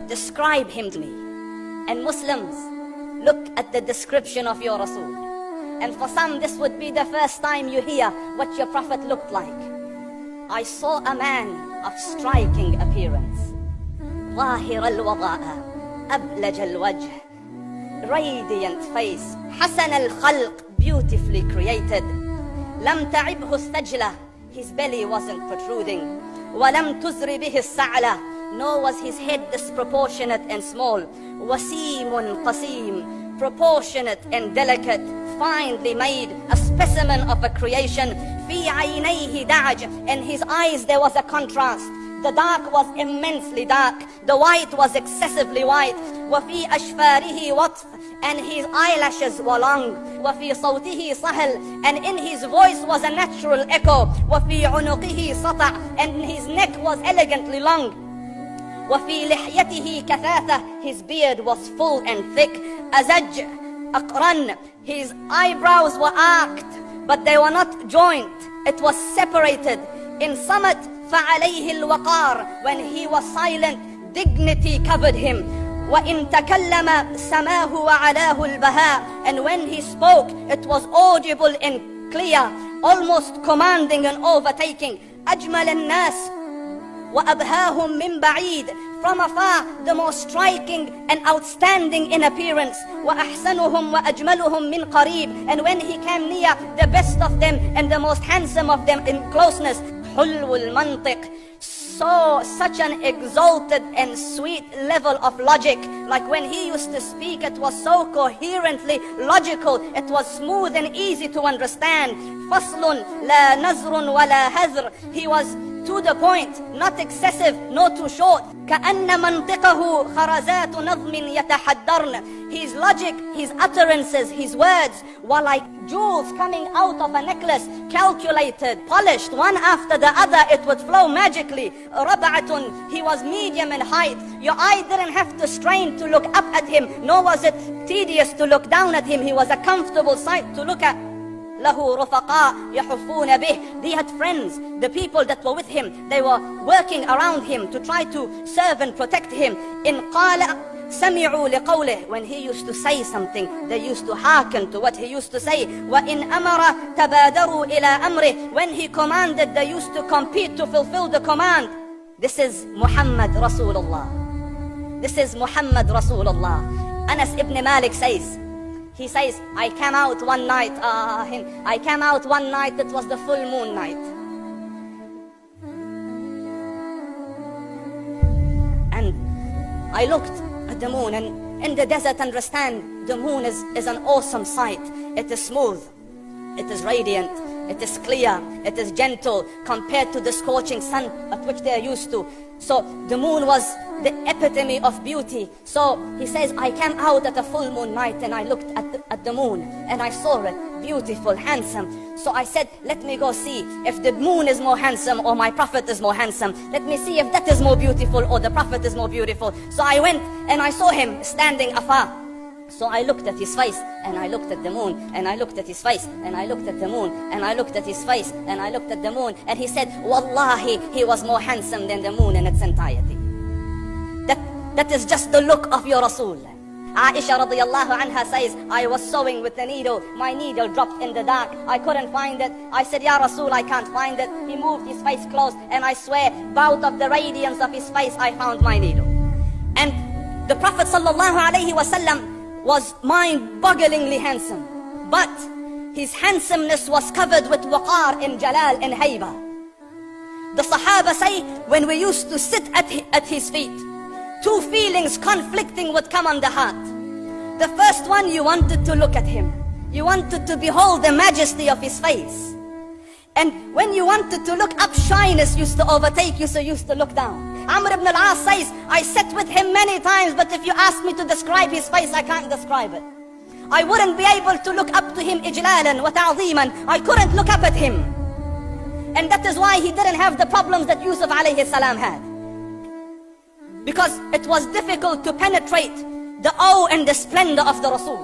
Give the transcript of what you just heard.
describe him to me. And Muslims, look at the description of your Rasul. And for some, this would be the first time you hear what your Prophet looked like. I saw a man of striking appearance. ظاهر الوضاء أبلج الوجه, radiant face, حسن الخلق, beautifully created. لم تعبه الثجلة, his belly wasn't protruding. ولم تزر به السعلة, nor was his head disproportionate and small. وسيم قسيم, proportionate and delicate, finely made, a specimen of a creation. في عينيه دعج, in his eyes there was a contrast. The dark was immensely dark, the white was excessively white. وفي أشفاره وطف, and his eyelashes were long. وفي صوته صهل, and in his voice was a natural echo. وفي عنقه سطع, and his neck was elegantly long. وفي لحيته كثافة, his beard was full and thick. أزج أقرن, his eyebrows were arched, but they were not joint, it was separated. In summit, فعليه الوقار, when he was silent, dignity covered him. وإن تكلم سماه وعلاه البهاء, and when he spoke, it was audible and clear, almost commanding and overtaking. أجمل الناس وأبهاهم من بعيد, from afar the most striking and outstanding in appearance. وأحسنهم وأجملهم من قريب, and when he came near, the best of them and the most handsome of them in closeness. حلو المنطق, so such an exalted and sweet level of logic. Like when he used to speak, it was so coherently logical, it was smooth and easy to understand. فصل لا نزر ولا هذر, he was to the point, not excessive, not too short. كأن منطقه خرزات نظم يتحدرن, his logic, his utterances, his words were like jewels coming out of a necklace, calculated, polished, one after the other, it would flow magically. ربعة, he was medium in height, your eye didn't have to strain to look up at him, nor was it tedious to look down at him, he was a comfortable sight to look at. له رفقاء يحفون به, he had friends, the people that were with him, they were working around him to try to serve and protect him. إن قال سمعوا لقوله, when he used to say something, they used to hearken to what he used to say. وإن أمر تبادروا إلى أمره, when he commanded, they used to compete to fulfill the command. This is Muhammad Rasulullah. This is Muhammad Rasulullah. Anas ibn Malik says, he says, I came out one night, it was the full moon night. And I looked at the moon, and in the desert, understand, the moon is an awesome sight. It is smooth, it is radiant, it is clear, it is gentle compared to the scorching sun at which they are used to. So the moon was the epitome of beauty. So he says, I came out at a full moon night and I looked at the moon and I saw it beautiful, handsome. So I said, let me go see if the moon is more handsome or my Prophet is more handsome. Let me see if that is more beautiful or the Prophet is more beautiful. So I went and I saw him standing afar. So I looked at his face and I looked at the moon and I looked at his face and I looked at the moon and I looked at his face and I looked at the moon, and he said, Wallahi, he was more handsome than the moon in its entirety. That is just the look of your Rasul. Aisha radiallahu anha says, I was sewing with the needle, my needle dropped in the dark, I couldn't find it. I said, Ya Rasul, I can't find it. He moved his face close, and I swear, out of the radiance of his face, I found my needle. And the Prophet sallallahu alayhi wasallam was mind-bogglingly handsome, but his handsomeness was covered with waqar and jalal and hayba. The Sahaba say, when we used to sit at his feet, two feelings conflicting would come on the heart. The first one, you wanted to look at him. You wanted to behold the majesty of his face. And when you wanted to look up, shyness used to overtake you, so you used to look down. Amr ibn al-As says, I sat with him many times, but if you ask me to describe his face, I can't describe it. I wouldn't be able to look up to him ijlalan wa ta'zeeman. I couldn't look up at him. And that is why he didn't have the problems that Yusuf alayhi salam had. Because it was difficult to penetrate the awe and the splendor of the Rasul.